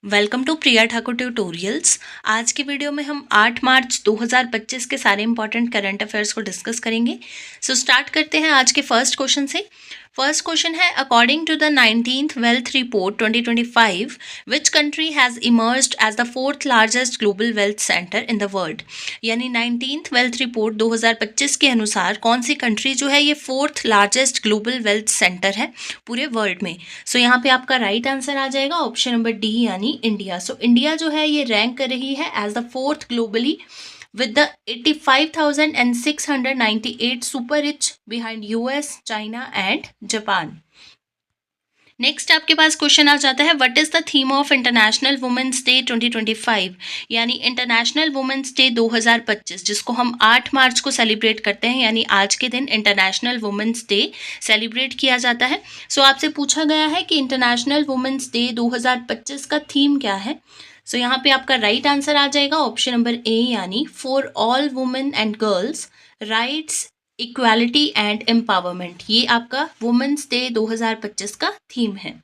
Welcome to Priya Thakur tutorials. आज के video में हम 8 मार्च 2025 के सारे इंपॉर्टेंट करंट अफेयर्स को डिस्कस करेंगे। स्टार्ट करते हैं आज के फर्स्ट क्वेश्चन से। फर्स्ट क्वेश्चन है, according to the 19th wealth report 2025 which country has emerged as the fourth largest global wealth centre in the world. यानी 19th वेल्थ रिपोर्ट 2025 के अनुसार कौन सी कंट्री जो है ये fourth largest global wealth centre है पूरे वर्ल्ड में। यहाँ पे आपका राइट आंसर आ जाएगा ऑप्शन नंबर डी यानी इंडिया। इंडिया जो है ये रैंक कर रही है as the fourth globally with the 85,698 super rich behind US, China and Japan. Next आपके पास क्वेश्चन आ जाता है, what is the theme of international women's day 2025, यानी इंटरनेशनल वुमेन्स डे 2025 जिसको हम 8 मार्च को सेलिब्रेट करते हैं, यानी आज के दिन इंटरनेशनल वुमेन्स डे सेलिब्रेट किया जाता है। आपसे पूछा गया है कि इंटरनेशनल वुमेन्स डे 2025 का थीम क्या है। यहाँ पे आपका राइट आंसर आ जाएगा ऑप्शन नंबर ए यानी for all women and girls rights equality and empowerment. ये आपका वुमेन्स डे 2025 का थीम है।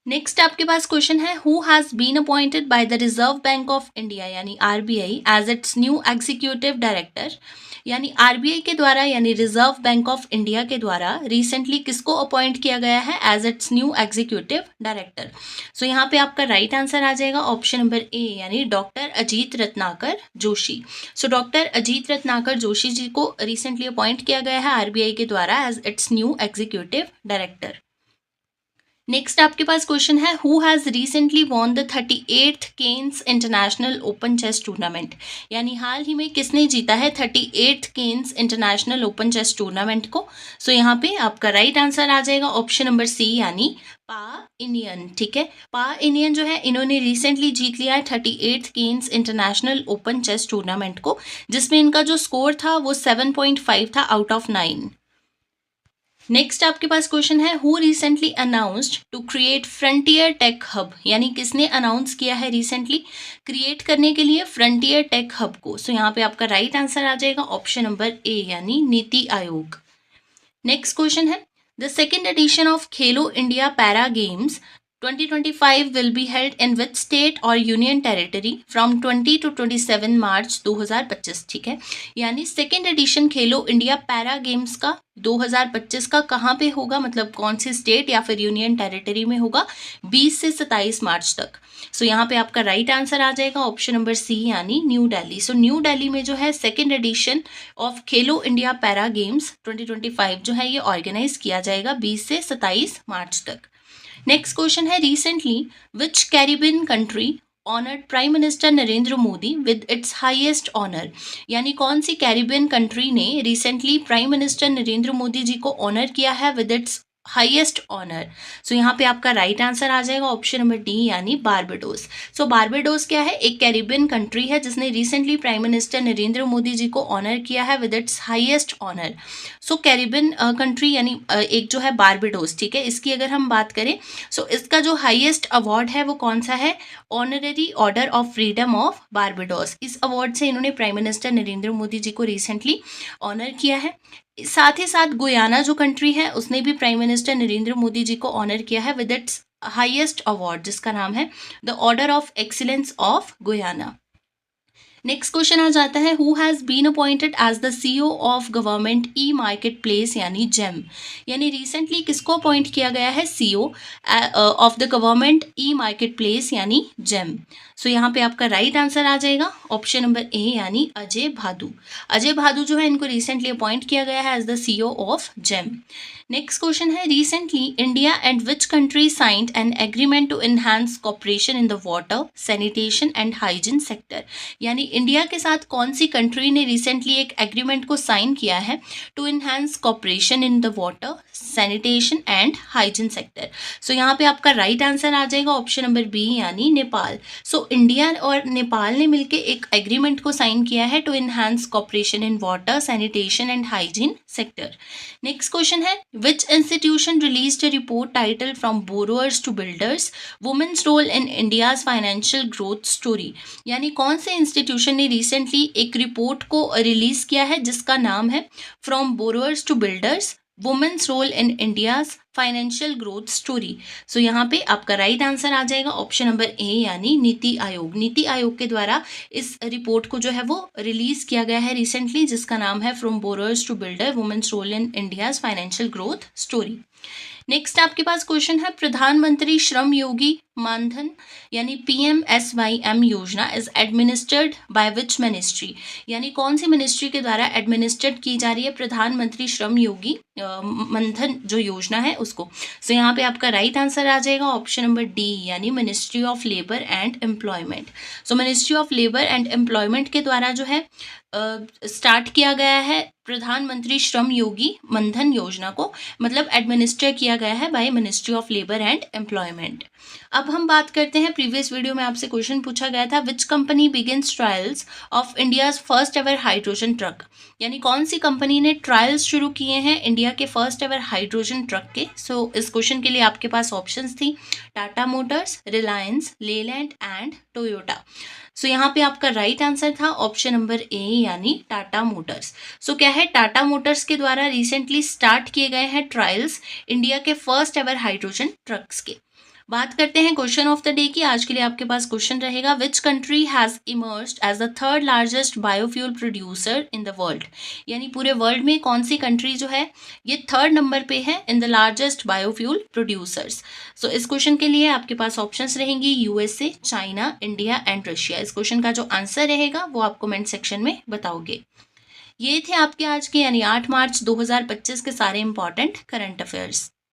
नेक्स्ट आपके पास क्वेश्चन है, who has been appointed by the reserve bank of India यानी RBI as its new executive director. यानी आरबीआई के द्वारा यानी रिजर्व बैंक ऑफ इंडिया के द्वारा रिसेंटली किसको अपॉइंट किया गया है as its new executive director. यहाँ पे आपका राइट आंसर आ जाएगा ऑप्शन नंबर ए यानी डॉक्टर अजीत रत्नाकर जोशी। डॉक्टर अजीत रत्नाकर जोशी जी को रिसेंटली अपॉइंट किया गया है आरबीआई के द्वारा as its new executive director. Next आपके पास क्वेश्चन है, who has recently won the 38th Cannes international open chess tournament. यानी हाल ही में किसने जीता है 38th Cannes international open chess tournament को। यहाँ पे आपका राइट आंसर आ जाएगा ऑप्शन नंबर सी यानी पा इनियन। ठीक है, पा इनियन जो है इन्होंने रिसेंटली जीत लिया है 38th Cannes international open chess tournament को, जिसमें इनका जो स्कोर था वो 7.5 था आउट ऑफ 9। नेक्स्ट आपके पास क्वेश्चन है, who recently announced to create frontier tech hub. यानी किसने अनाउंस किया है रिसेंटली क्रिएट करने के लिए फ्रंटियर टेक हब को। यहाँ पे आपका राइट आंसर आ जाएगा ऑप्शन नंबर ए यानी नीति आयोग। नेक्स्ट क्वेश्चन है, the second edition of Khelo India para games 2025 will be held in which state or union territory from 20 to 27 मार्च 2025। ठीक है, यानी सेकेंड एडिशन खेलो इंडिया पैरा गेम्स का 2025 का कहाँ पे होगा, मतलब कौन सी स्टेट या फिर यूनियन टेरिटरी में होगा 20 से 27 मार्च तक। यहाँ पे आपका राइट आंसर आ जाएगा ऑप्शन नंबर सी यानी न्यू दिल्ली। न्यू दिल्ली में जो है second edition of Khelo India para games 2025 जो है ये ऑर्गेनाइज किया जाएगा 20 से 27 मार्च तक। नेक्स्ट क्वेश्चन है, recently which Caribbean country honoured prime minister Narendra Modi with its highest honour. यानी कौन सी कैरिबियन कंट्री ने recently prime minister Narendra Modi ji को ऑनर किया है विद इट्स हाईएस्ट ऑनर। यहाँ पे आपका राइट आंसर आ जाएगा ऑप्शन नंबर डी यानी बारबाडोस। बारबाडोस क्या है, एक कैरिबियन कंट्री है जिसने recently prime minister Narendra Modi ji को ऑनर किया है with its highest honour. Caribbean country यानी एक जो है बारबाडोस। ठीक है, इसकी अगर हम बात करें इसका जो हाईएस्ट अवार्ड है वो कौन सा है, honorary order of freedom of Barbados. इस अवार्ड से इन्होंने प्राइम मिनिस्टर नरेंद्र मोदी जी को रिसेंटली ऑनर किया है। साथ ही साथ गुयाना जो कंट्री है उसने भी प्राइम मिनिस्टर नरेंद्र मोदी जी को ऑनर किया है विद इट्स हाईएस्ट अवार्ड जिसका नाम है the order of excellence of Guyana. Next question आ जाता है, who has been appointed as the CEO of government e marketplace यानी जेम। यानी रिसेंटली किसको अपॉइंट किया गया है CEO of the government e marketplace यानी जेम। यहाँ पे आपका राइट आंसर आ जाएगा ऑप्शन नंबर ए यानी अजय भादु। अजय भादु जो है इनको रिसेंटली अपॉइंट किया गया है as the CEO of GeM. Next question है, recently India and which country signed an agreement to enhance cooperation in the water sanitation and hygiene sector. यानी इंडिया के साथ कौन सी कंट्री ने रिसेंटली एक एग्रीमेंट को साइन किया है to enhance cooperation in the water sanitation and hygiene sector. यहाँ पे आपका राइट आंसर आ जाएगा ऑप्शन नंबर बी यानी नेपाल। इंडिया और नेपाल ने मिलकर एक एग्रीमेंट को साइन किया है to enhance cooperation in water sanitation and hygiene sector. Next question है, which institution released a report title from borrowers to builders women's role in India's financial growth story. यानी कौन से इंस्टीट्यूशन ने recently एक report को release किया है जिसका नाम है from borrowers to builders women's role in India's financial growth story. So यहाँ पे आपका राइट आंसर आ जाएगा ऑप्शन नंबर ए यानी नीति आयोग। नीति आयोग के द्वारा इस रिपोर्ट को जो है वो रिलीज किया गया है रिसेंटली, जिसका नाम है from borrowers to builder women's role in India's financial growth story. Next आपके पास क्वेश्चन है, प्रधानमंत्री श्रम योगी मानधन यानी PMSYM योजना is administered by which ministry, यानी कौन सी मिनिस्ट्री के द्वारा एडमिनिस्टर्ड की जा रही है प्रधानमंत्री श्रम योगी मानधन जो योजना है उसको। सो यहाँ पे आपका राइट आंसर आ जाएगा ऑप्शन नंबर डी यानी ministry of labour and employment. So ministry of labour and employment के द्वारा जो है स्टार्ट किया गया है प्रधानमंत्री श्रम योगी मानधन योजना को, मतलब एडमिनिस्टर किया गया है by ministry of labour and employment. अब हम बात करते हैं, प्रीवियस वीडियो में आपसे क्वेश्चन पूछा गया था which company begins trials of India's first ever hydrogen truck, यानी कौन सी कंपनी ने ट्रायल्स शुरू किए हैं इंडिया के फर्स्ट एवर हाइड्रोजन ट्रक के। सो इस क्वेश्चन के लिए आपके पास ऑप्शंस थी Tata motors, Reliance, Leyland and Toyota. So यहाँ पे आपका राइट आंसर था ऑप्शन नंबर ए यानी टाटा मोटर्स। सो क्या है, टाटा मोटर्स के द्वारा रिसेंटली स्टार्ट किए गए हैं ट्रायल्स इंडिया के फर्स्ट एवर हाइड्रोजन ट्रक्स के। बात करते हैं क्वेश्चन ऑफ द डे की। आज के लिए आपके पास क्वेश्चन रहेगा which country has emerged as the third largest biofuel producer in the world, यानी पूरे वर्ल्ड में कौन सी कंट्री जो है ये थर्ड नंबर पे है in the largest biofuel producers. So इस क्वेश्चन के लिए आपके पास ऑप्शंस रहेंगी USA, China, India and Russia. इस क्वेश्चन का जो आंसर रहेगा वो आप कमेंट सेक्शन में बताओगे। ये थे आपके आज के यानी 8 मार्च 2025 के सारे इंपॉर्टेंट करंट अफेयर्स।